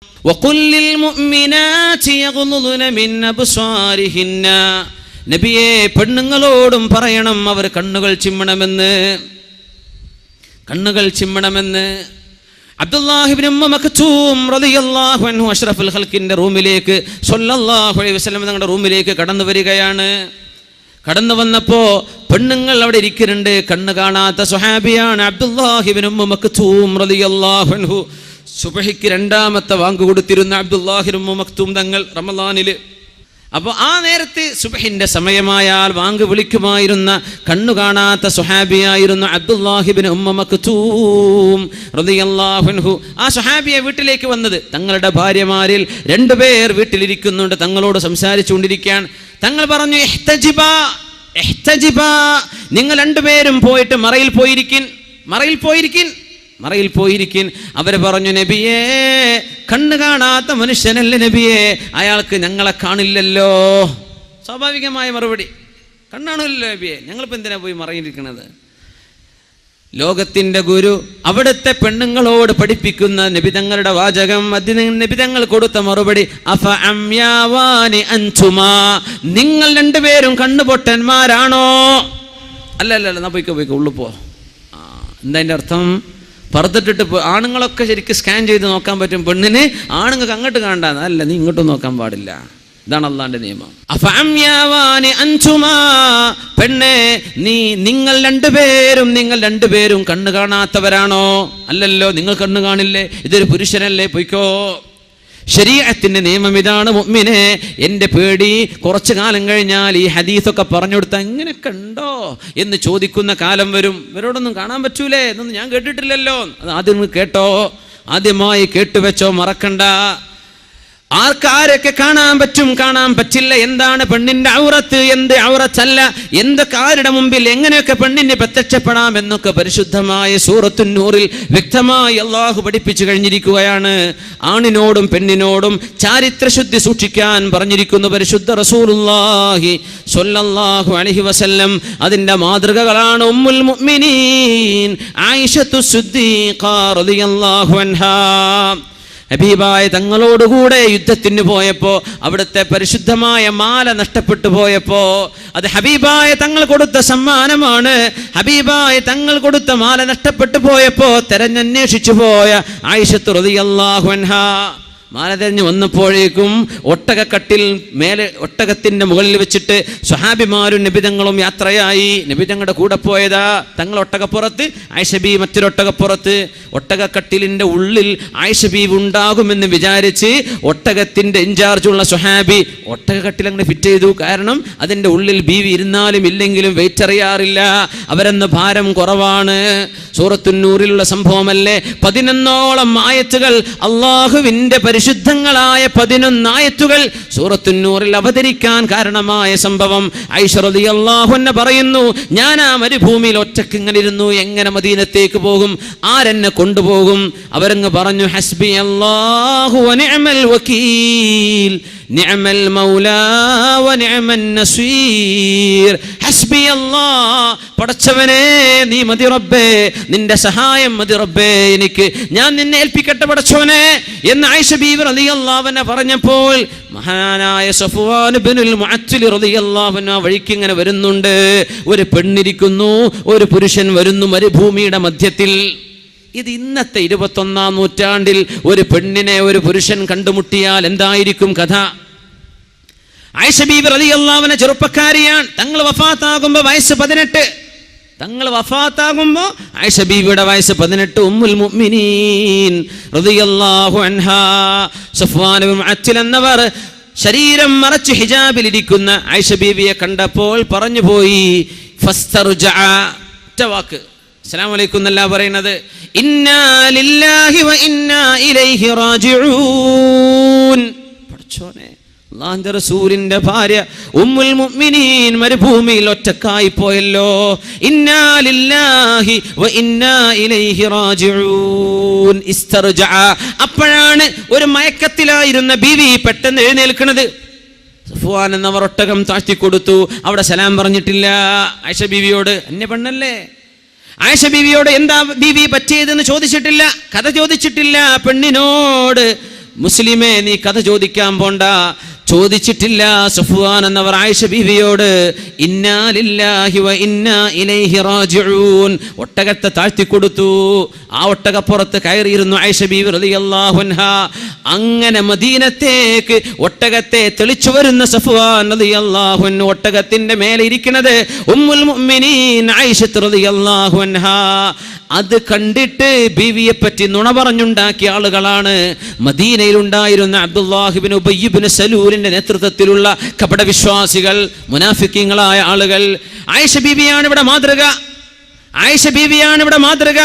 വഖുൽ ലിൽ മുഅ്മിനാതി യഗ്ളുദ്ന മിൻ അബ്സാരിഹിന്ന, നബിയെ പെണ്ണുങ്ങളോടും പറയണം അവർ കണ്ണുകൾ ചിമ്മണമെന്ന്. അബ്ദുല്ലാഹി ഇബ്നു ഉമ്മ മക്തൂം റളിയല്ലാഹു അൻഹു അഷ്റഫുൽ ഖൽഖിന്റെ റൂമിലേക്ക് സ്വല്ലല്ലാഹു അലൈഹി വസല്ലം തങ്ങളുടെ റൂമിലേക്ക് കടന്നു വരികയാണ്. കടന്നു വന്നപ്പോ പെണ്ണുങ്ങൾ അവിടെ ഇരിക്കുന്നുണ്ട്. കണ്ണ് കാണാത്ത സ്വഹാബിയാണ് അബ്ദുല്ലാഹി ഇബ്നു ഉമ്മ മക്തൂം റളിയല്ലാഹു അൻഹു. സുബ്ഹിക്ക് രണ്ടാമത്തെ വാങ്ക് കൊടുത്തിരുന്ന അബ്ദുല്ലാഹി ഇബ്നു ഉമ്മ മക്തൂം തങ്ങൾ റമളാനിൽ. അപ്പോൾ ആ നേരത്തെ സുബ്ഹിന്റെ സമയമായാൽ വാങ്ക് വിളിക്കുമായിരുന്ന കണ്ണു കാണാത്ത സ്വഹാബിയായിരുന്ന അബ്ദുല്ലാഹി ഇബ്നു ഉമ്മ മക്തൂം റളിയല്ലാഹു അൻഹു ആ സ്വഹാബിയെ വീട്ടിലേക്ക് വന്നത്. തങ്ങളുടെ ഭാര്യമാരിൽ 2 പേർ വീട്ടിലിരിക്കുന്നുണ്ട്, തങ്ങളോട് സംസാരിച്ചുകൊണ്ടിരിക്കാൻ. തങ്ങൾ പറഞ്ഞു, ഇഹ്തജിബാ, നിങ്ങൾ 2 പേരും പോയിട്ട് മറയിൽ പോയിരിക്കിൻ. അവര് പറഞ്ഞു, നബിയേ കണ്ണ് കാണാത്ത മനുഷ്യനല്ലേ നബിയേ, അയാൾക്ക് ഞങ്ങളെ കാണില്ലല്ലോ. സ്വാഭാവികമായ മറുപടി, കണ്ണാണില്ലല്ലോ നബിയെ, ഞങ്ങളിപ്പോൾ എന്തിനാ പോയി മറയിരിക്കണത്? ലോകത്തിന്റെ ഗുരു അവിടുത്തെ പെണ്ണുങ്ങളോട് പഠിപ്പിക്കുന്ന നബിതങ്ങളുടെ വാചകം, നബിതങ്ങൾ കൊടുത്ത മറുപടി, അഫ അംയാവാനി അൻതുമാ, നിങ്ങൾ 2 പേരും കണ്ണുപൊട്ടന്മാരാണോ? അല്ല, എന്നാ പോയിക്കോ ഉള്ളു പോ. എന്താ അതിൻ്റെ അർത്ഥം? പുറത്തിട്ടിട്ട് ആണുങ്ങളൊക്കെ ശരിക്കും സ്കാൻ ചെയ്ത് നോക്കാൻ പറ്റും, പെണ്ണിന് ആണുങ്ങൾക്ക് അങ്ങോട്ട് കാണണ്ട, അല്ല നീ ഇങ്ങോട്ടും നോക്കാൻ പാടില്ല. ഇതാണ് അള്ളാന്റെ നിയമം. പെണ്ണെ, നിങ്ങൾ രണ്ടുപേരും കണ്ണ് കാണാത്തവരാണോ? അല്ലല്ലോ, നിങ്ങൾ കണ്ണ് കാണില്ലേ, ഇതൊരു പുരുഷനല്ലേ, പൊയ്ക്കോ. ശരീഅത്തിന്റെ നിയമം ഇതാണ്. മുഅ്മിനെ, എൻ്റെ പേടി കുറച്ചു കാലം കഴിഞ്ഞാൽ ഈ ഹദീസൊക്കെ പറഞ്ഞു കൊടുത്താൽ ഇങ്ങനെയൊക്കെ ഉണ്ടോ എന്ന് ചോദിക്കുന്ന കാലം വരും. ഇവരോടൊന്നും കാണാൻ പറ്റൂലേ, എന്നൊന്നും ഞാൻ കേട്ടിട്ടില്ലല്ലോ. അത് ആദ്യം കേട്ടോ, ആദ്യമായി കേട്ടുവെച്ചോ, മറക്കണ്ട. ആർക്കാരൊക്കെ കാണാൻ പറ്റും, കാണാൻ പറ്റില്ല, എന്താണ് പെണ്ണിന്റെ ഔറത്ത്, എന്ത് ഔറത്തല്ല, എന്തൊക്കെ ആരുടെ മുമ്പിൽ എങ്ങനെയൊക്കെ പെണ്ണിന് പ്രത്യക്ഷപ്പെടാം എന്നൊക്കെ പരിശുദ്ധമായ സൂറത്തുൻ നൂറിൽ വ്യക്തമായി അള്ളാഹു പഠിപ്പിച്ചു കഴിഞ്ഞിരിക്കുകയാണ്. ആണിനോടും പെണ്ണിനോടും ചാരിത്രശുദ്ധി സൂക്ഷിക്കാൻ പറഞ്ഞിരിക്കുന്നു പരിശുദ്ധ റസൂലുള്ളാഹി സ്വല്ലല്ലാഹു അലൈഹി വസല്ലം. അതിന്റെ മാതൃകകളാണ് ഉമ്മുൽ മുഅ്മിനീൻ ആയിഷത്തു സിദ്ദീഖ റളിയല്ലാഹു അൻഹാ. ഹബീബായ തങ്ങളോടുകൂടെ യുദ്ധത്തിന് പോയപ്പോ അവിടുത്തെ പരിശുദ്ധമായ മാല നഷ്ടപ്പെട്ടു പോയപ്പോ, അത് ഹബീബായ തങ്ങൾ കൊടുത്ത സമ്മാനമാണ്. ഹബീബായ തങ്ങൾ കൊടുത്ത മാല നഷ്ടപ്പെട്ടു പോയപ്പോ തെരഞ്ഞന്വേഷിച്ചു പോയ ആയിഷത്ത് റളിയല്ലാഹു അൻഹാ മാല തെരഞ്ഞു വന്നപ്പോഴേക്കും ഒട്ടകക്കട്ടിൽ മേലെ ഒട്ടകത്തിന്റെ മുകളിൽ വെച്ചിട്ട് സ്വഹാബിമാരും നബിതങ്ങളും യാത്രയായി. നബിതങ്ങളുടെ കൂടെ പോയതാ തങ്ങൾ ഒട്ടകപ്പുറത്ത്, ആയിഷ ബീവി മറ്റൊരൊട്ടകപ്പുറത്ത്. ഒട്ടകക്കട്ടിലിന്റെ ഉള്ളിൽ ആയിഷ ബീവി ഉണ്ടാകുമെന്ന് വിചാരിച്ച് ഒട്ടകത്തിന്റെ ഇൻചാർജുള്ള സ്വഹാബി ഒട്ടകക്കട്ടിൽ അങ്ങനെ ഫിറ്റ് ചെയ്തു. കാരണം അതിന്റെ ഉള്ളിൽ ബീവി ഇരുന്നാലും ഇല്ലെങ്കിലും വെയിറ്റ് അറിയാറില്ല, അവരെന്ന് ഭാരം കുറവാണ്. സൂറത്തുൻ നൂറിലുള്ള സംഭവമല്ലേ. 11ഓളം ആയത്തുകൾ, അള്ളാഹുവിന്റെ പരിശുദ്ധങ്ങളായ 11 ആയത്തുകൾ സൂറത്തുൻ നൂറിൽ അവതരിക്കാൻ കാരണമായ സംഭവം. ആയിഷ റളിയല്ലാഹു അൻഹ പറയുന്നു, ഞാൻ ആ മരുഭൂമിയിൽ ഒറ്റക്ക് ഇങ്ങനെ ഇരുന്നു, എങ്ങനെ മദീനത്തേക്ക് പോകും, ആരെന്നെ കൊണ്ടുപോകും? അവരങ്ങ് പറഞ്ഞു, ഹസ്ബി അല്ലാഹു വ നിഅമൽ വകീൽ, നിഅമൽ മൗലാ വ നിഅമൻ നസീർ. ഹസ്ബി അല്ലാഹ്, പടച്ചവനെ നീ മതി റബ്ബേ, നിന്റെ സഹായം മതി റബ്ബേ, എനിക്ക് ഞാൻ നിന്നെ ഏൽപ്പിക്കട്ടെ പടച്ചവനെ എന്ന് ആയിഷ ബീവി റളിയല്ലാഹു അൻഹ പറഞ്ഞപ്പോൾ മഹാനായ സഫ്വാൻ ഇബ്നുൽ മുഅത്തിൽ റളിയല്ലാഹു അൻഹു വഴിക്ക് ഇങ്ങനെ വരുന്നുണ്ട്. ഒരു പെണ്ണിരിക്കുന്നു, ഒരു പുരുഷൻ വരുന്നു മരുഭൂമിയുടെ മധ്യത്തിൽ. ഇത് ഇന്നത്തെ 21-ാം നൂറ്റാണ്ടിൽ ഒരു പെണ്ണിനെ ഒരു പുരുഷൻ കണ്ടുമുട്ടിയാൽ എന്തായിരിക്കും കഥ? ആയിഷ ബീവി റളിയല്ലാഹു അൻഹ ചെറുപ്പക്കാരിയാണ്. തങ്ങൾ വഫാത്താകുമ്പോൾ വയസ്സ് 18. ആയിഷ ബീവിയുടെ വയസ്സ് 18. ഉമ്മുൽ മുഅ്മിനീൻ റളിയല്ലാഹു അൻഹാ സഫ്വാൻ ഇബ്നു മുഅത്തിൽ എന്നവർ ശരീരം മറച്ച് ഹിജാബിൽ ഇരിക്കുന്ന ആയിഷ ബീവിയെ കണ്ടപ്പോൾ പറഞ്ഞു പോയി, ഫസ്തർജഅ, ഒറ്റ വാക്ക്, അസ്സലാമു അലൈക്കും എന്നല്ല പറയുന്നത്, ഇന്നാ ലില്ലാഹി വ ഇന്നാ ഇലൈഹി റാജിഊൻ. പടച്ചോനെ, അല്ലാഹുവിന്റെ റസൂലിന്റെ ഭാര്യ ഉമ്മുൽ മുഅ്മിനീൻ മരുഭൂമിയിൽ ഒറ്റക്കായി പോയല്ലോ. ഇന്നാ ലില്ലാഹി വ ഇന്നാ ഇലൈഹി റാജിഊൻ. ഇസ്തർജഅ, അപ്പോഴാണ് ഒരു മയക്കത്തിലായിരുന്ന ബീവി പെട്ടെന്ന് എഴുന്നേൽക്കുന്നത്. സഫ്വാൻ എന്നവർ ഒട്ടകം താഴ്ത്തിക്കൊടുത്തു. അവിടെ സലാം പറഞ്ഞിട്ടില്ല ആയിഷ ബീവിയോട്. അന്യ പെണ്ണല്ലേ. ആയിഷ ബീവിയോട് എന്താ ബീവി പറ്റിയതെന്ന് ചോദിച്ചിട്ടില്ല, കഥ ചോദിച്ചിട്ടില്ല. പെണ്ണിനോട് മുസ്ലിമേ നീ കഥ ചോദിക്കാൻ പോണ്ട. ചോദിച്ചിട്ടില്ല സഫ്വാൻ എന്നവർ ആയിഷ ബീവിയോട് ഇന്നാ ലില്ലാഹി വ ഇന്നാ ഇലൈഹി റാജിഊൻ. ഒട്ടകത്തെ താഴ്ത്തിക്കൊടുത്തു. ആ ഒട്ടകപ്പുറത്ത് കയറിയിരുന്നു ആയിഷ ബീവി റളിയല്ലാഹു അൻഹാ. അങ്ങനെ മദീനത്തേക്ക് ഒട്ടകത്തെ തെളിച്ചു വരുന്ന സഫ്വാൻ റളിയല്ലാഹു അൻഹു, ഒട്ടകത്തിന്റെ മേലെ ഇരിക്കുന്നത് ഉമ്മുൽ മുഅ്മിനീൻ ആയിഷ റളിയല്ലാഹു അൻഹാ. അത് കണ്ടിട്ട് ബീവിയെ പറ്റി നുണ പറഞ്ഞുണ്ടാക്കിയ ആളുകളാണ് മദീനയിൽ ഉണ്ടായിരുന്ന അബ്ദുല്ലാഹ് ഇബ്നു ഉബയ്യ് ഇബ്നു സലൂലിന്റെ നേതൃത്വത്തിലുള്ള കപടവിശ്വാസികൾ, മുനാഫിക്കീങ്ങളായ ആളുകൾ. ആയിഷ ബീവിയാണ് ഇവിടെ മാതൃക. ആയിഷ ബീവിയാണ് ഇവിടെ മാതൃക.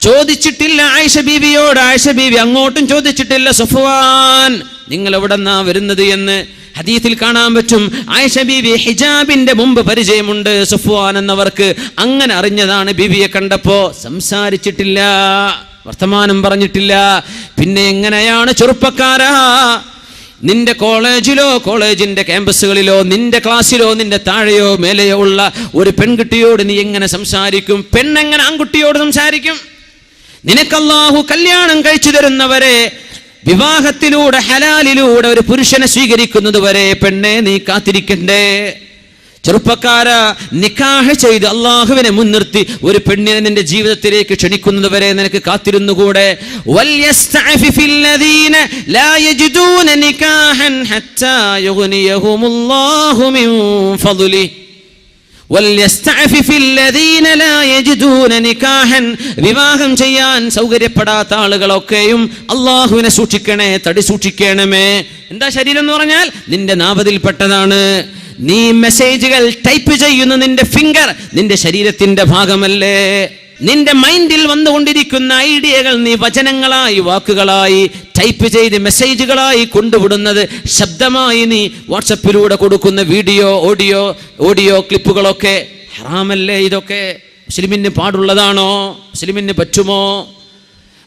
ചോദിച്ചിട്ടില്ല ആയിഷ ബീവിയോട്. ആയിഷ ബീവി അങ്ങോട്ടും ചോദിച്ചിട്ടില്ല സഫ്വാൻ നിങ്ങൾ എവിടെന്നാ വരുന്നത് എന്ന്. ഹദീസിൽ കാണാൻ പറ്റും ആയിഷ ബീവി ഹിജാബിന്റെ മുമ്പ് പരിചയമുണ്ട് സഫ്വാൻ എന്നവർക്ക്. അങ്ങനെ അറിഞ്ഞതാണ് ബീവിയെ കണ്ടപ്പോ. സംസാരിച്ചിട്ടില്ല, വർത്തമാനം പറഞ്ഞിട്ടില്ല. പിന്നെ എങ്ങനെയാണ് ചെറുപ്പക്കാരാ നിന്റെ കോളേജിലോ കോളേജിന്റെ ക്യാമ്പസുകളിലോ നിന്റെ ക്ലാസ്സിലോ നിന്റെ താഴെയോ മേലെയോ ഉള്ള ഒരു പെൺകുട്ടിയോട് നീ എങ്ങനെ സംസാരിക്കും? പെണ്ണെങ്ങനെ ആൺകുട്ടിയോട് സംസാരിക്കും? നിനക്ക് അല്ലാഹു കല്യാണം കഴിച്ചു തരുന്നവരെ, വിവാഹത്തിലൂടെ ഹലാലിലൂടെ ഒരു പുരുഷനെ സ്വീകരിക്കുന്നത് വരെ പെണ്ണെ നീ കാത്തിരിക്കണ്ടേ? ചെറുപ്പക്കാരാ, നിക്കാഹ് ചെയ്ത് അള്ളാഹുവിനെ മുൻനിർത്തി ഒരു പെണ്ണിനെ നിന്റെ ജീവിതത്തിലേക്ക് ക്ഷണിക്കുന്നത് വരെ നിനക്ക് കാത്തിരുന്നുകൂടെ? വൽയസ്തഅഫിഫില്ലദീന ലാ യജിദൂന നികാഹൻ ഹത്താ യുഗ്നിയഹുമുല്ലാഹു മിൻ ഫദ്ലിഹി. വൽയസ്തഅഫിഫില്ലദീന ലാ യജിദൂന നികാഹൻ. വിവാഹം ചെയ്യാൻ സൗകര്യപ്പെടാത്ത ആളുകളൊക്കെയും അള്ളാഹുവിനെ സൂക്ഷിക്കണേ, തടി സൂക്ഷിക്കണമേ. എന്താ ശരീരം എന്ന് പറഞ്ഞാൽ നിന്റെ നാഭത്തിൽപ്പെട്ടതാണ്. നീ മെസ്സേജുകൾ ടൈപ്പ് ചെയ്യുന്ന നിന്റെ ഫിംഗർ നിന്റെ ശരീരത്തിന്റെ ഭാഗമല്ലേ? നിന്റെ മൈൻഡിൽ വന്നുകൊണ്ടിരിക്കുന്ന ഐഡിയകൾ നീ വചനങ്ങളായി, വാക്കുകളായി ടൈപ്പ് ചെയ്ത് മെസ്സേജുകളായി കൊണ്ടുവിടുന്നത്, ശബ്ദമായി നീ വാട്സപ്പിലൂടെ കൊടുക്കുന്ന വീഡിയോ, ഓഡിയോ ക്ലിപ്പുകളൊക്കെ ഹറാമല്ലേ? ഇതൊക്കെ മുസ്ലിമിന് പാടുള്ളതാണോ? മുസ്ലിമിന് പറ്റുമോ?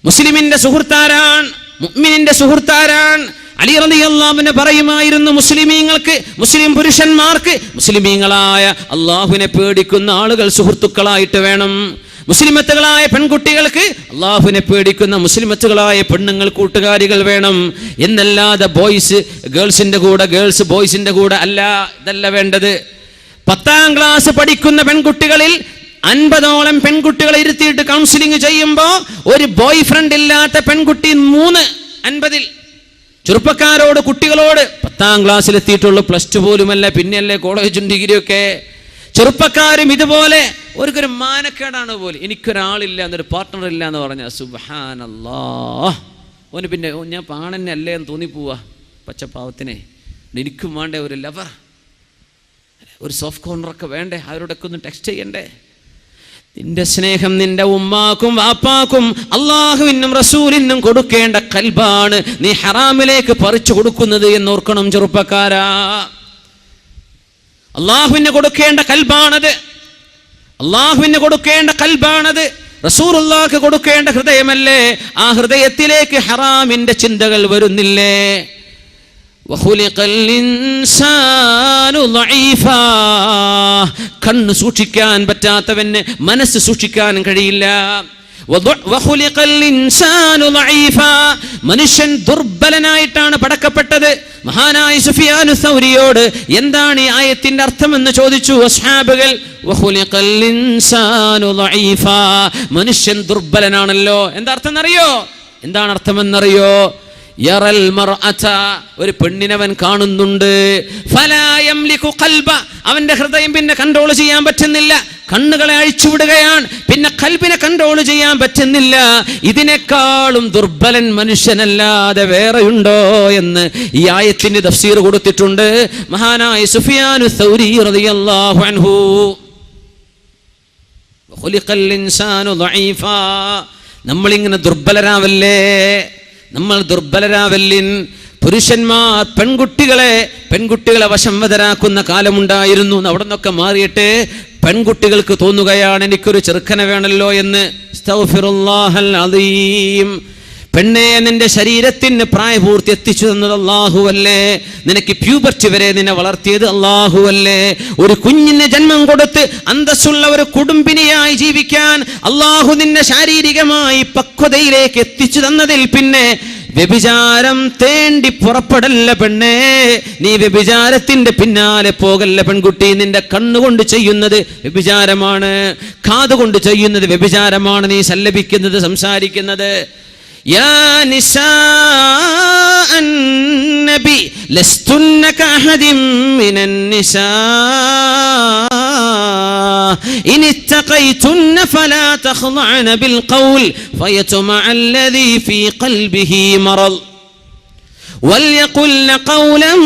മുസ്ലിമിന്റെ സുഹൃത്താരാൻ, മുഅ്മിനിന്റെ സുഹൃത്താരാൻ. അലി റളിയല്ലാഹു അൻഹു പറയുമായിരുന്നു, മുസ്ലിമീങ്ങൾക്ക്, മുസ്ലിം പുരുഷന്മാർക്ക് മുസ്ലിമീങ്ങളായ അള്ളാഹുവിനെ പേടിക്കുന്ന ആളുകൾ സുഹൃത്തുക്കളായിട്ട് വേണം. മുസ്ലിമത്തുകളായ പെൺകുട്ടികൾക്ക് അള്ളാഹുവിനെ പേടിക്കുന്ന മുസ്ലിമത്തുകളായ പെണ്ണുങ്ങൾ കൂട്ടുകാരികൾ വേണം എന്നല്ലാതെ ബോയ്സ് ഗേൾസിന്റെ കൂടെ, ഗേൾസ് ബോയ്സിന്റെ കൂടെ അല്ല. ഇതല്ല വേണ്ടത്. 10ാം ക്ലാസ് പഠിക്കുന്ന പെൺകുട്ടികളിൽ 50ഓളം പെൺകുട്ടികളെ ഇരുത്തിയിട്ട് കൗൺസിലിംഗ് ചെയ്യുമ്പോൾ ഒരു ബോയ് ഫ്രണ്ട് ഇല്ലാത്ത പെൺകുട്ടി 50-ൽ. ചെറുപ്പക്കാരോട്, കുട്ടികളോട് 10ാം ക്ലാസ്സിലെത്തിയിട്ടുള്ളൂ, +2 പോലുമല്ല, പിന്നെയല്ലേ കോളേജും ഡിഗ്രിയൊക്കെ. ചെറുപ്പക്കാരും ഇതുപോലെ ഒരു മാനക്കേടാണ് പോലെ. എനിക്കൊരാളില്ല, എന്നൊരു പാർട്ട്ണർ ഇല്ല എന്ന് പറഞ്ഞാൽ സുബ്ഹാനല്ലാഹ്, ഓന് പിന്നെ ഞാൻ പാണെന്നെ അല്ലേ എന്ന് തോന്നിപ്പോവാ. പച്ചപ്പാവത്തിനെ എനിക്കും വേണ്ടേ ഒരു ലവർ, ഒരു സോഫ്റ്റ് കോർണറൊക്കെ വേണ്ടേ, അവരോടൊക്കെ ഒന്ന് ടെക്സ്റ്റ് ചെയ്യണ്ടേ? നിന്റെ സ്നേഹം നിന്റെ ഉമ്മാക്കും വാപ്പാക്കും അള്ളാഹുവിനും റസൂലിനും കൊടുക്കേണ്ട കൽബാണ് നീ ഹറാമിലേക്ക് പറിച്ചു കൊടുക്കുന്നത് എന്നോർക്കണം ചെറുപ്പക്കാരാ. അള്ളാഹുവിന് കൊടുക്കേണ്ട കൽബാണത്, അള്ളാഹുവിന് കൊടുക്കേണ്ട കൽബാണത്. റസൂലുള്ളാഹിക്ക് കൊടുക്കേണ്ട ഹൃദയമല്ലേ? ആ ഹൃദയത്തിലേക്ക് ഹറാമിന്റെ ചിന്തകൾ വരുന്നില്ലേ? കണ്ണ് സൂക്ഷിക്കാൻ പറ്റാത്തവന് മനസ്സ് സൂക്ഷിക്കാൻ കഴിയില്ല. മനുഷ്യൻ ദുർബലനായിട്ടാണ് പടക്കപ്പെട്ടത്. മഹാനായ സുഫിയാനു സൗരിയോട് എന്താണ് ഈ ആയത്തിന്റെ അർത്ഥമെന്ന് ചോദിച്ചു അസ്ഹാബുകൾ. മനുഷ്യൻ ദുർബലനാണല്ലോ. എന്താ അർത്ഥം എന്നറിയോ? എന്താണ് അർത്ഥമെന്നറിയോ? യറൽ മർഅത, ഒരു പെണ്ണിനവൻ കാണുന്നുണ്ട്. ഫലാ യംലികു ഖൽബ, അവന്റെ ഹൃദയം പിന്നെ കൺട്രോൾ ചെയ്യാൻ പറ്റുന്നില്ല. കണ്ണുകളെ അഴിച്ചുവിടുകയാണ്, പിന്നെ ഖൽബിനെ കൺട്രോൾ ചെയ്യാൻ പറ്റുന്നില്ല. ഇതിനേക്കാളും ദുർബലൻ മനുഷ്യനല്ലാതെ വേറെയുണ്ടോ എന്ന് ഈ ആയത്തിന് തഫ്സീർ കൊടുത്തിട്ടുണ്ട് മഹാനായ സുഫിയാനു സൗരി റളിയല്ലാഹു അൻഹു. ഖുലിഖൽ ഇൻസാനു ദഈഫാ, നമ്മളിങ്ങനെ ദുർബലരാവല്ലേ, നമ്മൾ ദുർബലരാവല്ലിൻ. പുരുഷന്മാർ പെൺകുട്ടികളെ വശംവദരാക്കുന്ന കാലമുണ്ടായിരുന്നു. അവിടെ നിന്നൊക്കെ മാറിയിട്ട് പെൺകുട്ടികൾക്ക് തോന്നുകയാണ് എനിക്കൊരു ചെറുക്കനെ വേണമല്ലോ എന്ന്. അസ്തഗ്ഫിറുല്ലാഹൽ അദീം. പെണ്ണേ, നിന്റെ ശരീരത്തിന് പ്രായപൂർത്തി എത്തിച്ചു തന്നത് അല്ലാഹുവല്ലേ? നിനക്ക് പ്യൂബർട്ടി വരെ നിന്നെ വളർത്തിയത് അല്ലാഹുവല്ലേ? ഒരു കുഞ്ഞിന് ജന്മം കൊടുത്ത് അന്തസ്സുള്ള ഒരു കുടുംബിനിയായി ജീവിക്കാൻ അല്ലാഹു നിന്നെ ശാരീരികമായി പക്വതയിലേക്ക് എത്തിച്ചു തന്നതിൽ പിന്നെ വ്യഭിചാരം തേണ്ടി പുറപ്പെടല്ല പെണ്ണേ, നീ വ്യഭിചാരത്തിന്റെ പിന്നാലെ പോകല്ല പെൺകുട്ടി. നിന്റെ കണ്ണുകൊണ്ട് ചെയ്യുന്നത് വ്യഭിചാരമാണ്, കാതുകൊണ്ട് ചെയ്യുന്നത് വ്യഭിചാരമാണ്, നീ സല്ലപിക്കുന്നത്, സംസാരിക്കുന്നത്. യാ നിസാഅൻ നബി ലസ്തുന്ന കഅഹദിൻ മിനൻ നിസാ ഇൻ ഇത്തഖൈതുന്ന ഫലാ തഖ്ളഅന ബിൽ ഖൗൽ ഫയത്മഅ അല്ലദീ ഫീ ഖൽബിഹി മറദ് വൽയഖുൽന ഖൗലൻ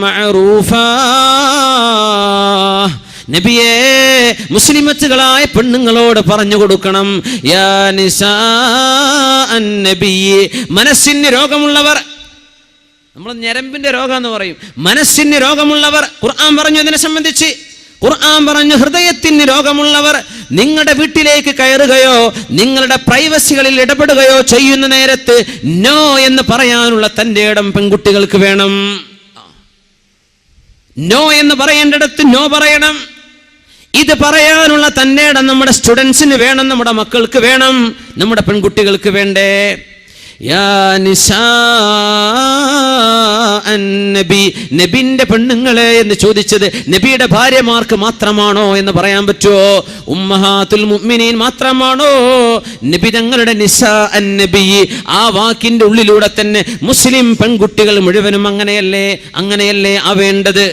മഅറൂഫാ. നബിയേ, മുസ്ലിമത്തുകളായ പെണ്ണുങ്ങളോട് പറഞ്ഞു കൊടുക്കണം, യാ നിസാഅൻ നബി, മനസ്സിന് രോഗമുള്ളവർ, നമ്മൾ ഞരമ്പിന്റെ രോഗം എന്ന് പറയും, മനസ്സിന് രോഗമുള്ളവർ. ഖുർആൻ പറഞ്ഞു ഇതിനെ സംബന്ധിച്ച്. ഖുർആൻ പറഞ്ഞു ഹൃദയത്തിന് രോഗമുള്ളവർ നിങ്ങളുടെ വീട്ടിലേക്ക് കയറുകയോ നിങ്ങളുടെ പ്രൈവസികളിൽ ഇടപെടുകയോ ചെയ്യുന്ന നേരത്ത് നോ എന്ന് പറയാനുള്ള തന്റെ ഇടം പെൺകുട്ടികൾക്ക് വേണം. നോ എന്ന് പറയേണ്ടിടത്ത് നോ പറയണം. ഇത് പറയാനുള്ള തന്റെ ഇടം നമ്മുടെ സ്റ്റുഡൻസിന് വേണം, നമ്മുടെ മക്കൾക്ക് വേണം, നമ്മുടെ പെൺകുട്ടികൾക്ക് വേണ്ടേ. യാ നിസാഅൻ നബി, നബിന്റെ പെണ്ണുങ്ങളെ എന്ന് ചോദിച്ചത് നബിയുടെ ഭാര്യമാർക്ക് മാത്രമാണോ എന്ന് പറയാൻ പറ്റുമോ? ഉമ്മഹാത്തുൽ മുഅ്മിനീൻ മാത്രമാണോ? നബി തങ്ങളുടെ നിസാഅൻ നബി, ആ വാക്കിന്റെ ഉള്ളിലൂടെ തന്നെ മുസ്ലിം പെൺകുട്ടികൾ മുഴുവനും അങ്ങനെയല്ലേ ആവേണ്ടത്.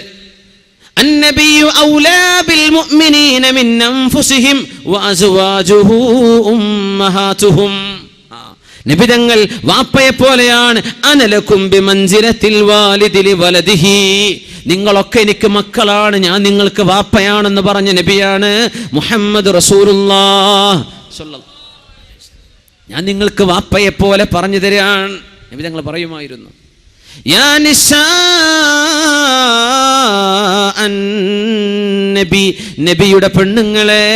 النبي أولى بالمؤمنين من أنفسهم وأزواجه أمهاتهم. നബി തങ്ങൾ വാപ്പയെ പോലെയാണ്. അനലക്കും ബിമൻസിലത്തിൽ വാലിദി ലിവലദിഹി, നിങ്ങളൊക്കെ എനിക്ക് മക്കളാണ്, ഞാൻ നിങ്ങൾക്ക് വാപ്പയാണെന്ന് പറഞ്ഞ നബിയാണ് മുഹമ്മദ് റസൂലുള്ളാഹ് സ്വല്ലല്ലാഹു അലൈഹി വസല്ലം. ഞാൻ നിങ്ങൾക്ക് വാപ്പയെ പോലെ പറഞ്ഞു തരാൻ നബി തങ്ങൾ പറയുമായിരുന്നു. യാ നിസാഅൻ നബി, നബിയുടെ പെണ്ണുങ്ങളെ,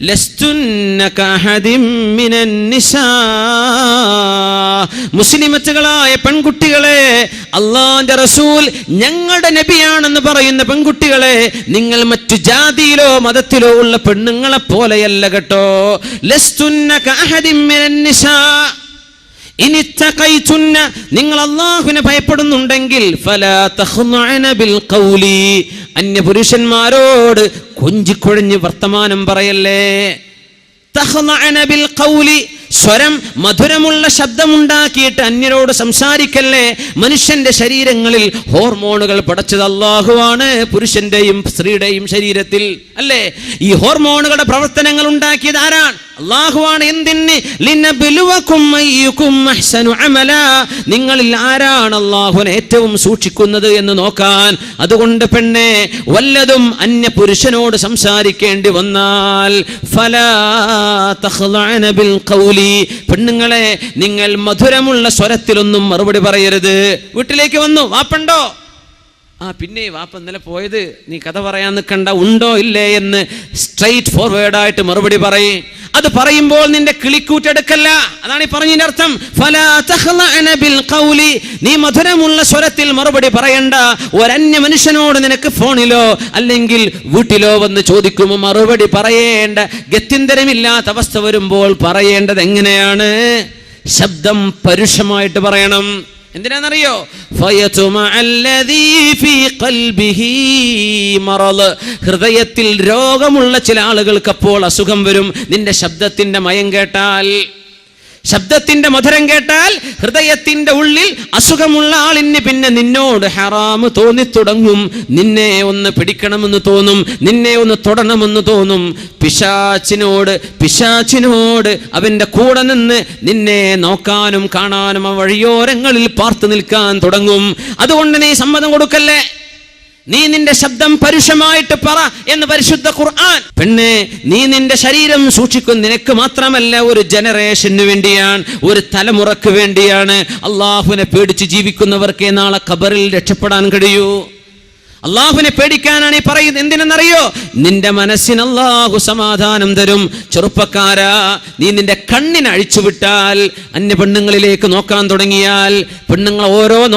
ലസ്തുന്ന കഅഹദിൻ മിനൻ നിസാ, മുസ്ലിമത്തുകളായ പെൺകുട്ടികളെ, അല്ലാഹുവിന്റെ റസൂൽ ഞങ്ങളുടെ നബിയാണെന്ന് പറയുന്ന പെൺകുട്ടികളെ, നിങ്ങൾ മറ്റു ജാതിയിലോ മതത്തിലോ ഉള്ള പെണ്ണുങ്ങളെ പോലെയല്ല കേട്ടോ. ലസ്തുന്ന കഅഹദിൻ മിനൻ നിസാ ഇൻ ഇത്തഖൈതുന്ന, നിങ്ങൾ അല്ലാഹുവിനെ ഭയപ്പെടുന്നുണ്ടെങ്കിൽ ഫലാ തഖ്ളഅന ബിൽ ഖൗലി, അന്യപുരുഷന്മാരോട് കൊഞ്ചിക്കൊഴിഞ്ഞ് വർത്തമാനം പറയല്ലേ. തഖ്ളഅന ബിൽ ഖൗലി, സ്വരം മധുരമുള്ള ശബ്ദമുണ്ടാക്കിയിട്ട് അന്യരോട് സംസാരിക്കല്ലേ. മനുഷ്യന്റെ ശരീരങ്ങളിൽ ഹോർമോണുകൾ പടച്ചത് അല്ലാഹുവാണ്, പുരുഷന്റെയും സ്ത്രീയുടെയും ശരീരത്തിൽ അല്ലേ. ഈ ഹോർമോണുകളുടെ പ്രവർത്തനങ്ങൾ ഉണ്ടാക്കിയത് ആരാണ്? അല്ലാഹുവാണ്. എന്തിന്? ലിനബ്ലുവകും അയ്യുകും അഹ്സനു അമല, നിങ്ങളിൽ ആരാണ് അല്ലാഹുവിനെ ഏറ്റവും സൂക്ഷിക്കുന്നത് എന്ന് നോക്കാൻ. അതുകൊണ്ട് പെണ്ണെ, വല്ലതും അന്യ പുരുഷനോട് സംസാരിക്കേണ്ടി വന്നാൽ ഫലാ തഖ്ളഅന ബിൽ ഖൗലി, പെണ്ണുങ്ങളെ നിങ്ങൾ മധുരമുള്ള സ്വരത്തിലൊന്നും മറുപടി പറയരുത്. വീട്ടിലേക്ക് വന്നു, വാപ്പുണ്ടോ? പിന്നെ വാപ്പ ഇന്നലെ പോയത്, നീ കഥ പറയാൻ നിൽക്കണ്ട, ഉണ്ടോ ഇല്ലേ എന്ന് സ്ട്രൈറ്റ് ഫോർവേഡ് ആയിട്ട് മറുപടി പറയും. അത് പറയുമ്പോൾ നിന്റെ കിളിക്കൂറ്റെടുക്കല്ല, അതാണ് ഈ പറഞ്ഞതിന്റെ അർത്ഥം. ഫലാ തഖ്ളഅന ബിൽ ഖൗലി, നീ മധുരമുള്ള സ്വരത്തിൽ മറുപടി പറയണ്ട. ഒരന്യ മനുഷ്യനോട് നിനക്ക് ഫോണിലോ അല്ലെങ്കിൽ വീട്ടിലോ വന്ന് ചോദിക്കുമ്പോൾ മറുപടി പറയേണ്ട ഗത്യന്തരമില്ലാത്ത അവസ്ഥ വരുമ്പോൾ പറയേണ്ടത് എങ്ങനെയാണ്? ശബ്ദം പരുഷമായിട്ട് പറയണം. എന്തിനാണെന്നറിയോ? ഹൃദയത്തിൽ രോഗമുള്ള ചില ആളുകൾക്ക് അപ്പോൾ അസുഖം വരും. നിന്റെ ശബ്ദത്തിന്റെ മയം കേട്ടാൽ, ശബ്ദത്തിന്റെ മധുരം കേട്ടാൽ ഹൃദയത്തിന്റെ ഉള്ളിൽ അസുഖമുള്ള ആളിന് പിന്നെ നിന്നോട് ഹറാമ് തോന്നിത്തുടങ്ങും. നിന്നെ ഒന്ന് പിടിക്കണമെന്ന് തോന്നും, നിന്നെ ഒന്ന് തൊടണമെന്ന് തോന്നും. പിശാചിനോട് അവന്റെ കൂടെ നിന്ന് നിന്നെ നോക്കാനും കാണാനും ആ വഴിയോരങ്ങളിൽ പാർത്തു നിൽക്കാൻ തുടങ്ങും. അതുകൊണ്ട് നീ സമ്മതം കൊടുക്കല്ലേ. നീ നിന്റെ ശബ്ദം പരുഷമായിട്ട് പറ എന്ന് പരിശുദ്ധ ഖുർആൻ. പെണ്ണെ, നീ നിന്റെ ശരീരം സൂക്ഷിക്കും. നിനക്ക് മാത്രമല്ല, ഒരു ജനറേഷന് വേണ്ടിയാണ്, ഒരു തലമുറക്ക് വേണ്ടിയാണ്. അള്ളാഹുവിനെ പേടിച്ച് ജീവിക്കുന്നവർക്കേ നാളെ ഖബറിൽ രക്ഷപ്പെടാൻ കഴിയൂ. അള്ളാഹുവിനെ പേടിക്കാനാണ് ഈ പറയുന്നത്. എന്തിനെന്നറിയോ? നിന്റെ മനസ്സിന് അള്ളാഹു സമാധാനം തരും. ചെറുപ്പക്കാരാ, നീ നിന്റെ കണ്ണിനെ അഴിച്ചുവിട്ടാൽ, അന്യ പെണ്ണുങ്ങളിലേക്ക് നോക്കാൻ തുടങ്ങിയാൽ, പെണ്ണുങ്ങൾ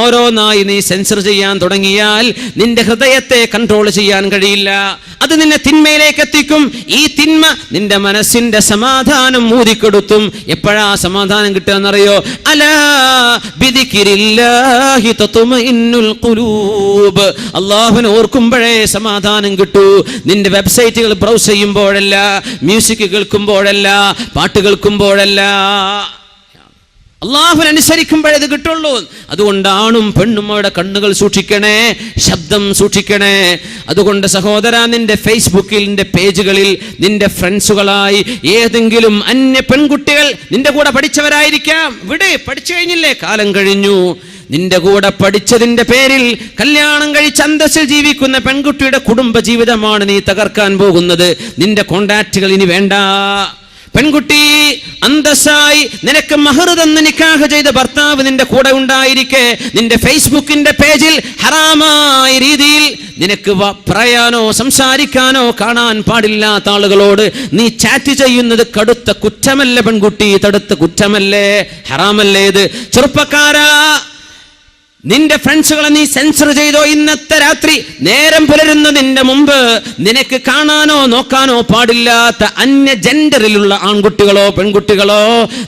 ഓരോന്നായി നീ സെൻസർ ചെയ്യാൻ തുടങ്ങിയാൽ നിന്റെ ഹൃദയത്തെ കൺട്രോൾ ചെയ്യാൻ കഴിയില്ല. അത് നിന്നെ തിന്മയിലേക്ക് എത്തിക്കും. ഈ തിന്മ നിന്റെ മനസ്സിന്റെ സമാധാനം മൂടിക്കെടുത്തും. എപ്പോഴാ സമാധാനം കിട്ടുകയെന്നറിയോ? അലാ ബിദിക്രില്ലാഹി തത്മഇന്നുൽ ഖുലൂബ്. അല്ലാഹുവിനെ ഓർക്കുമ്പോഴേ സമാധാനം കിട്ടൂ. നിന്റെ വെബ്സൈറ്റുകൾ ബ്രൗസ് ചെയ്യുമ്പോഴല്ല, മ്യൂസിക് കേൾക്കുമ്പോഴല്ല, പാട്ട് കേൾക്കുമ്പോഴല്ല, അള്ളാഹുവിനെ അനുസരിക്കുമ്പോഴേ ഇത് കിട്ടുള്ളൂ. അതുകൊണ്ട് ആണും പെണ്ണും അവരുടെ കണ്ണുകൾ സൂക്ഷിക്കണേ, ശബ്ദം സൂക്ഷിക്കണേ. അതുകൊണ്ട് സഹോദരാ, നിന്റെ ഫേസ്ബുക്കിൽ, നിന്റെ പേജുകളിൽ നിന്റെ ഫ്രണ്ട്സുകളായി ഏതെങ്കിലും അന്യ പെൺകുട്ടികൾ നിന്റെ കൂടെ പഠിച്ചവരായിരിക്കാം. ഇവിടെ പഠിച്ചു കഴിഞ്ഞില്ലേ, കാലം കഴിഞ്ഞു. നിന്റെ കൂടെ പഠിച്ചതിന്റെ പേരിൽ കല്യാണം കഴിച്ച് അന്തസ്സിൽ ജീവിക്കുന്ന പെൺകുട്ടിയുടെ കുടുംബ ജീവിതമാണ് നീ തകർക്കാൻ പോകുന്നത്. നിന്റെ കോണ്ടാക്റ്റുകൾ ഇനി വേണ്ട. പെൺകുട്ടി, അന്തസ്സായി നിനക്ക് മഹർ തന്ന് നിക്കാഹ് ചെയ്ത ഭർത്താവ് നിന്റെ കൂടെ ഉണ്ടായിരിക്കെ നിന്റെ ഫേസ്ബുക്കിന്റെ പേജിൽ ഹറാമായ രീതിയിൽ നിനക്ക് പറയാനോ സംസാരിക്കാനോ കാണാൻ പാടില്ലാത്ത ആളുകളോട് നീ ചാറ്റ് ചെയ്യുന്നത് കടുത്ത കുറ്റമല്ലേ പെൺകുട്ടി? തടുത്ത കുറ്റമല്ലേ? ഹറാമല്ലേ ഇത്? ചെറുപ്പക്കാരാ, നിന്റെ ഫ്രണ്ട്സുകളെ നീ സെൻസർ ചെയ്തോ? ഇന്നത്തെ രാത്രി നേരം പുലരുന്നതിന്റെ മുമ്പ് നിനക്ക് കാണാനോ നോക്കാനോ പാടില്ലാത്ത അന്യ ജെൻഡറിലുള്ള ആൺകുട്ടികളോ പെൺകുട്ടികളോ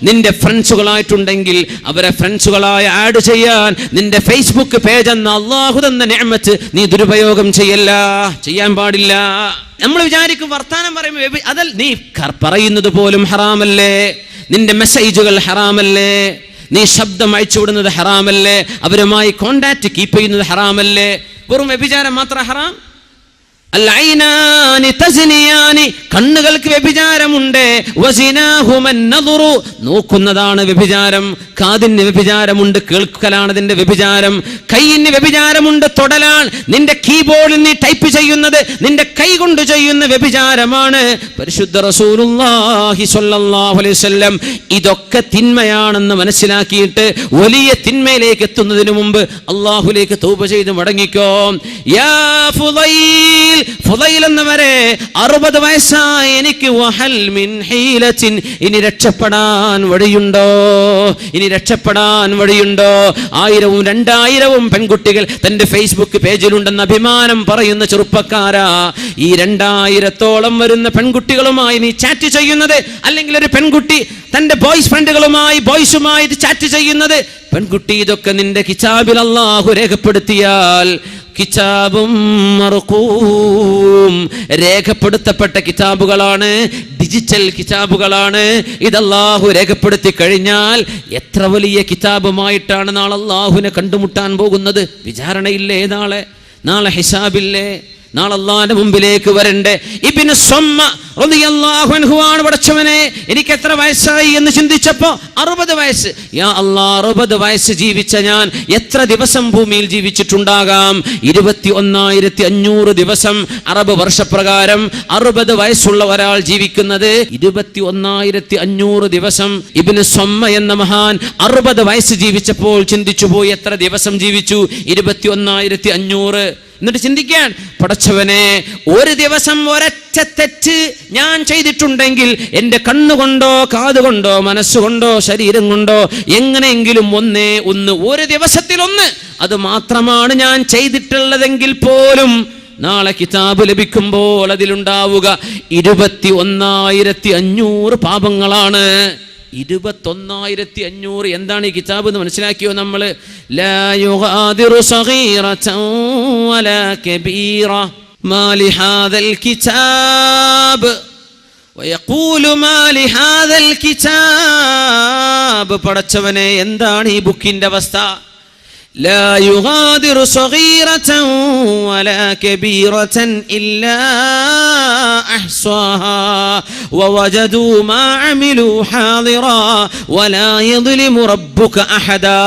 നിന്റെ ഫ്രണ്ട്സുകളായിട്ടുണ്ടെങ്കിൽ അവരെ ഫ്രണ്ട്സുകളായി ആഡ് ചെയ്യാൻ നിന്റെ ഫേസ്ബുക്ക് പേജ് എന്ന അള്ളാഹു തന്ന നിഅമത്ത് നീ ദുരുപയോഗം ചെയ്യാൻ പാടില്ല. നമ്മൾ വിചാരിക്കും വർത്താനം പറയുമ്പോൾ അതൽ നീ പറയുന്നത് പോലും ഹറാമല്ലേ? നിന്റെ മെസ്സേജുകൾ ഹറാമല്ലേ? നീ ശബ്ദം അയച്ചുവിടുന്നത് ഹറാമല്ലേ? അവരുമായി കോണ്ടാക്ട് കീപ്പ് ചെയ്യുന്നത് ഹറാമല്ലേ? വെറും വ്യഭിചാരം മാത്രം ഹറാം? അൽഐനാനി തസ്നിയാനി, കണ്ണുകൾക്ക് വ്യഭിചാരമുണ്ട്. വസിനാഹുമൻ നദുറു, നോക്കുന്നതാണ് വ്യഭിചാരം. കാതിന് വ്യഭിചാരമുണ്ട്, കേൾക്കലാണ് അതിന്റെ വ്യഭിചാരം. കൈയിന് വ്യഭിചാരമുണ്ട്, തൊടലാണ്. നിന്റെ കീബോർഡിൽ നീ ടൈപ്പ് ചെയ്യുന്നത് നിന്റെ കൈ കൊണ്ട് ചെയ്യുന്ന വ്യഭിചാരമാണ്. പരിശുദ്ധ റസൂലുള്ളാഹി സ്വല്ലല്ലാഹു അലൈഹി വസല്ലം ഇതൊക്കെ തിന്മയാണെന്ന് മനസ്സിലാക്കിയിട്ട് വലിയ തിന്മയിലേക്ക് എത്തുന്നതിന് മുമ്പ് അള്ളാഹുലേക്ക് തൗബ ചെയ്ത് മടങ്ങിക്കോ. യാ ഫുളൈൽ, ഫുളൈൽ എന്നവരെ 60 വയസ്സായി എനിക്ക് വഹൽ മിൻ ഹീലത്തിൻ, ഇനി രക്ഷപ്പെടാൻ വഴിയുണ്ടോ? ഇനി രക്ഷപ്പെടാൻ വഴിയുണ്ടോ? 1000ഉം 2000ഉം പെൺകുട്ടികൾ തന്റെ ഫേസ്ബുക്ക് പേജിലുണ്ടെന്ന് അഭിമാനം പറയുന്ന ചെറുപ്പക്കാരാ, ഈ 2000-ഓളം വരുന്ന പെൺകുട്ടികളുമായി നീ ചാറ്റ് ചെയ്യുന്നത്, അല്ലെങ്കിൽ ഒരു പെൺകുട്ടി തന്റെ ബോയ്സ് ബോയ്സുമായി ചാറ്റ് ചെയ്യുന്നത്, പെൺകുട്ടി ഇതൊക്കെ നിന്റെ കിതാബിൽ അല്ലാഹു രേഖപ്പെടുത്തിയാൽ, കിതാബും മർഖൂം, രേഖപ്പെടുത്തപ്പെട്ട കിതാബുകളാണ്, ഡിജിറ്റൽ കിതാബുകളാണ്. ഇത് അല്ലാഹു രേഖപ്പെടുത്തി കഴിഞ്ഞാൽ എത്ര വലിയ കിതാബുമായിട്ടാണ് നാളെ അല്ലാഹുവിനെ കണ്ടുമുട്ടാൻ പോകുന്നത്. വിചാരണയില്ലേ? നാളെ ഹിസാബില്ലേ? നാളെ അല്ലാഹുവിന്റെ മുമ്പിലേക്ക് വരണ്ടേ? ഇബ്നു സ്വമ്മ റളിയല്ലാഹു അൻഹു ആണ്, പടച്ചവനെ എനിക്ക് എത്ര വയസ്സായി എന്ന് ചിന്തിച്ചപ്പോ 60 വയസ്സ്. യാ അല്ലാഹ്, 60 വയസ്സ് ജീവിച്ച ഞാൻ എത്ര ദിവസം ഭൂമിയിൽ ജീവിച്ചിട്ടുണ്ടാകാം? 21,500 ദിവസം. അറബ് വർഷപ്രകാരം 60 വയസ്സുള്ള ഒരാൾ ജീവിക്കുന്നത് 21,500 ദിവസം. ഇബ്നു സ്വമ്മ എന്ന മഹാൻ 60 വയസ്സ് ജീവിച്ചപ്പോൾ ചിന്തിച്ചു പോയി, എത്ര ദിവസം ജീവിച്ചു? 21,500. എന്നിട്ട് ചിന്തിക്കാൻ, പടച്ചവനെ ഒരു ദിവസം ഒരൊറ്റ തെറ്റ് ഞാൻ ചെയ്തിട്ടുണ്ടെങ്കിൽ എൻ്റെ കണ്ണുകൊണ്ടോ കാതുകൊണ്ടോ മനസ്സുകൊണ്ടോ ശരീരം കൊണ്ടോ എങ്ങനെയെങ്കിലും ഒരു ദിവസത്തിൽ ഒന്ന്, അത് മാത്രമാണ് ഞാൻ ചെയ്തിട്ടുള്ളതെങ്കിൽ പോലും നാളെ കിതാബ് ലഭിക്കുമ്പോൾ അതിലുണ്ടാവുക 21,500 പാപങ്ങളാണ്. 21,500. എന്താണ് ഈ കിതാബ് എന്ന് മനസ്സിലാക്കിയോ നമ്മൾ? ലാ യുഗാദിറു സഗീറതൻ വലാ കബീറ മാ ലിഹാദൽ കിതാബ് വയഖൂലു മാ ലിഹാദൽ കിതാബ്. പടച്ചവനെ, എന്താണ് ഈ ബുക്കിന്റെ അവസ്ഥ? ലാ യുഗാദിറു സഗീറതൻ വലാ കബീറതൻ ഇല്ലാ അഹ്സാഹാ വവജദൂ മാ അമിലൂ ഹാദിറാ വലാ യദ്ലിമു റബ്ബുക അഹദാ.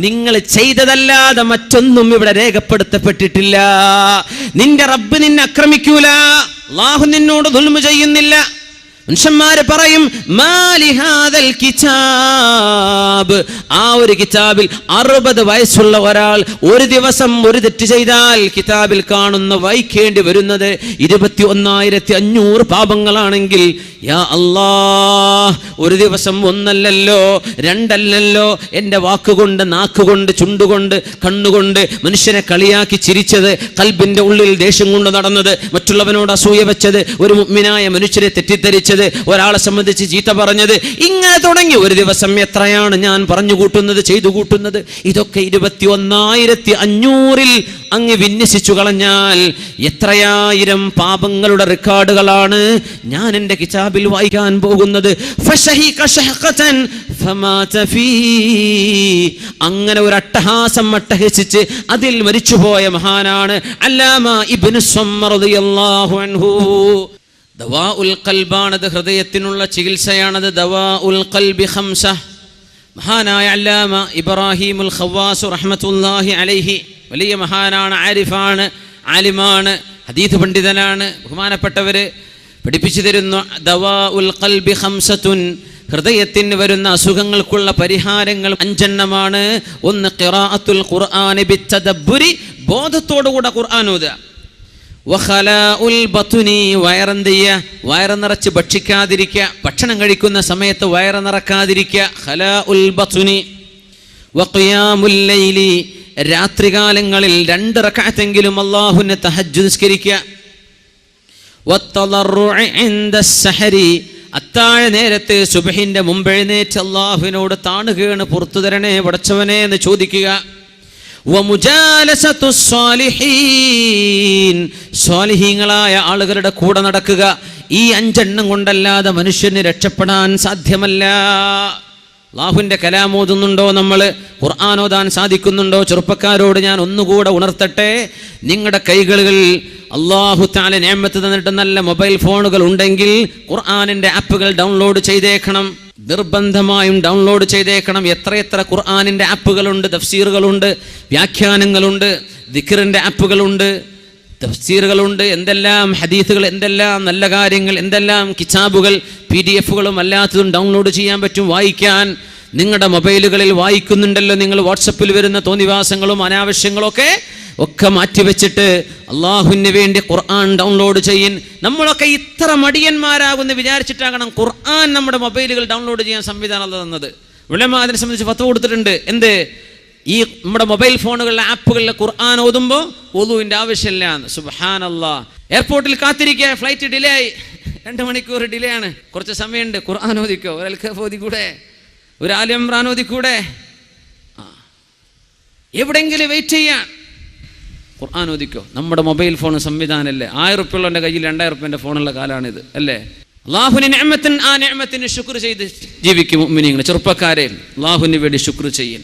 നിങ്ങൾ ചെയ്തതല്ലാതെ മറ്റൊന്നും ഇവിടെ രേഖപ്പെടുത്തപ്പെട്ടിട്ടില്ല. നിന്റെ റബ്ബ് നിന്നെ ആക്രമിക്കൂല. അല്ലാഹു നിന്നോട് ദുൽമ ചെയ്യുന്നില്ല. മനുഷ്യന്മാര് പറയും മാലി ഹാദൽ കിതാബ്, ആ ഒരു കിതാബിൽ 60 വയസ്സുള്ള ഒരാൾ ഒരു ദിവസം ഒരു തെറ്റ് ചെയ്താൽ കിതാബിൽ കാണുന്ന വായിക്കേണ്ടി വരുന്നത് 21,500 പാപങ്ങളാണെങ്കിൽ യാ അല്ലാഹ്, ഒരു ദിവസം ഒന്നല്ലല്ലോ രണ്ടല്ലല്ലോ എൻ്റെ വാക്കുകൊണ്ട്, നാക്കുകൊണ്ട്, ചുണ്ടുകൊണ്ട്, കണ്ണുകൊണ്ട് മനുഷ്യനെ കളിയാക്കി ചിരിച്ചത്, കൽബിന്റെ ഉള്ളിൽ ദേഷ്യം കൊണ്ട് നടന്നത്, മറ്റുള്ളവനോട് അസൂയ വെച്ചത്, ഒരു മുഅ്മിനായ മനുഷ്യരെ തെറ്റിദ്ധരിച്ചത്, ഒരാളെ സംബന്ധിച്ച് ചീത്ത പറഞ്ഞത്, ഇങ്ങനെ തുടങ്ങി ഒരു ദിവസം എത്രയാണ് ഞാൻ പറഞ്ഞു കൂട്ടുന്നത്, ചെയ്തു കൂട്ടുന്നത്. ഇതൊക്കെ 21,500 അങ്ങ് വിന്യസിച്ചു കളഞ്ഞാൽ എത്രയായിരം പാപങ്ങളുടെ റെക്കോർഡുകളാണ് ഞാൻ എൻ്റെ കിതാബിൽ വായിക്കാൻ പോകുന്നത്. അങ്ങനെ ഒരു അട്ടഹാസം അട്ടഹസിച്ച് അതിൽ മരിച്ചുപോയ മഹാനാണ് അല്ലാമ ഇബ്നു സ്വമ്മർ റളിയല്ലാഹു അൻഹു. ദവാഉൽ ഖൽബാണത്, ഹൃദയത്തിനുള്ള ചികിത്സയാണത്. ദവാഉൽ ഖൽബി ഖംസ. മഹാനായ അല്ലാമ ഇബ്രാഹിമുൽ ഖവാസ് റഹ്മത്തുള്ളാഹി അലൈഹി വലിയ മഹാനാണ്, ആരിഫാണ്, ആലിമാണ്, ഹദീസ് പണ്ഡിതനാണ്. ബഹുമാനപ്പെട്ടവര് പഠിപ്പിച്ചു തരുന്നു ദവാഉൽ ഖൽബി ഖംസത്തുൻ, ഹൃദയത്തിന് വരുന്ന അസുഖങ്ങൾക്കുള്ള പരിഹാരങ്ങൾ 5 എണ്ണമാണ്. ഒന്ന് ഖിറാഅത്തുൽ ഖുർആനി ബിത്തദബ്ബുരി, ബോധത്തോടുകൂടെ ഖുർആൻ ഓതുക. വഖലാഉൽ ബത്നി, വയറ് നിറച്ച് ഭക്ഷിക്കാതിരിക്കുക, ഭക്ഷണം കഴിക്കുന്ന സമയത്ത് വയറ് നിറക്കാതിരിക്കുക. ഖലാഉൽ ബത്നി. വഖിയാമുൽ ലൈലി, രാത്രികാലങ്ങളിൽ 2 റക്അത്തെങ്കിലും അല്ലാഹുവിനെ തഹജ്ജുദ് നിസ്കരിക്കുക. വത്തളർറുഇ ഇൻദസ്സഹരി, അത്താഴ നേരത്ത് സുബ്ഹിന്റെ മുമ്പ് എഴുന്നേറ്റ് അല്ലാഹുവിനോട് താണുകേണ് പുറത്തു തരണേ പടച്ചവനെ എന്ന് ചോദിക്കുക. വമുജാലസത്തുസ് സ്വാലിഹീൻ, സ്വാലിഹീങ്ങളായ ആളുകളുടെ കൂടെ നടക്കുക. ഈ 5 എണ്ണം കൊണ്ടല്ലാതെ മനുഷ്യന് രക്ഷപ്പെടാൻ സാധ്യമല്ല. അല്ലാഹുവിന്റെ കലാം ഓതുന്നുണ്ടോ, നമ്മൾ ഖുർആൻ ഓതാൻ സാധിക്കുന്നുണ്ടോ? ചെറുപ്പക്കാരോട് ഞാൻ ഒന്നുകൂടെ ഉണർത്തട്ടെ, നിങ്ങളുടെ കൈകളിൽ അല്ലാഹു തആല നിഅമത്ത് തന്നിട്ട് നല്ല മൊബൈൽ ഫോണുകൾ ഉണ്ടെങ്കിൽ ഖുർആനിന്റെ ആപ്പുകൾ ഡൗൺലോഡ് ചെയ്തേക്കണം, നിർബന്ധമായും ഡൗൺലോഡ് ചെയ്തേക്കണം. എത്ര ഖുർആനിന്റെ ആപ്പുകളുണ്ട്, തഫ്സീറുകളുണ്ട്, വ്യാഖ്യാനങ്ങളുണ്ട്, ദിക്റിന്റെ ആപ്പുകളുണ്ട്, തഫ്സീറുകളുണ്ട്, എന്തെല്ലാം ഹദീസുകൾ, എന്തെല്ലാം നല്ല കാര്യങ്ങൾ, എന്തെല്ലാം കിതാബുകൾ, PDF-കളും അല്ലാത്തതും ഡൗൺലോഡ് ചെയ്യാൻ പറ്റും, വായിക്കാൻ. നിങ്ങളുടെ മൊബൈലുകളിൽ വായിക്കുന്നുണ്ടല്ലോ നിങ്ങൾ, വാട്സപ്പിൽ വരുന്ന തോന്നിവാസങ്ങളും അനാവശ്യങ്ങളും ഒക്കെ മാറ്റിവെച്ചിട്ട് അള്ളാഹുവിന് വേണ്ടി ഖുർആൻ ഡൗൺലോഡ് ചെയ്യൻ. നമ്മളൊക്കെ ഇത്ര മടിയന്മാരാകുമെന്ന് വിചാരിച്ചിട്ടാകണം ഖുർആൻ നമ്മുടെ മൊബൈലുകൾ ഡൗൺലോഡ് ചെയ്യാൻ സംവിധാനം തന്നത്. ഉലമാ അതിനെ സംബന്ധിച്ച് ഫത്വ കൊടുത്തിട്ടുണ്ട്. എന്ത്, ഈ നമ്മുടെ മൊബൈൽ ഫോണുകളിലെ ആപ്പുകളിലെ ഖുർആൻ ഓതുമ്പോൾ വുളൂവിന്റെ ആവശ്യമില്ല. സുബ്ഹാനല്ലാഹ്. എയർപോർട്ടിൽ കാത്തിരിക്കുക, ഫ്ലൈറ്റ് ഡിലേ ആയി, 2 മണിക്കൂർ ഡിലേ ആണ്, കുറച്ച് സമയമുണ്ട്, ഖുർആൻ ഓദിക്കോ, ഒരു അൽഖഫ് ഓതിക്കൂടെ, ഒരു ആലി ഇംറാൻ ഓതിക്കൂടെ, എവിടെയെങ്കിലും വെയിറ്റ് ചെയ്യാൻ ഖുർആൻ ഓദിക്കോ. നമ്മുടെ മൊബൈൽ ഫോൺ സംവിധാനമല്ലേ, 1000 ഉറുപ്പികളുടെ കയ്യിൽ 2000 ഉറുപ്പിന്റെ ഫോണുള്ള കാലാണിത് അല്ലേ. അല്ലാഹുവിന്റെ നിഅമത്തിന്, ആ നിഅമത്തിന് ശുക്ർ ചെയ്ത് ജീവിക്കും മുഅ്മിനീങ്ങൾ. ചെറുപ്പക്കാരെ, അല്ലാഹുവിന് വേണ്ടി ശുക്ർ ചെയ്യൻ.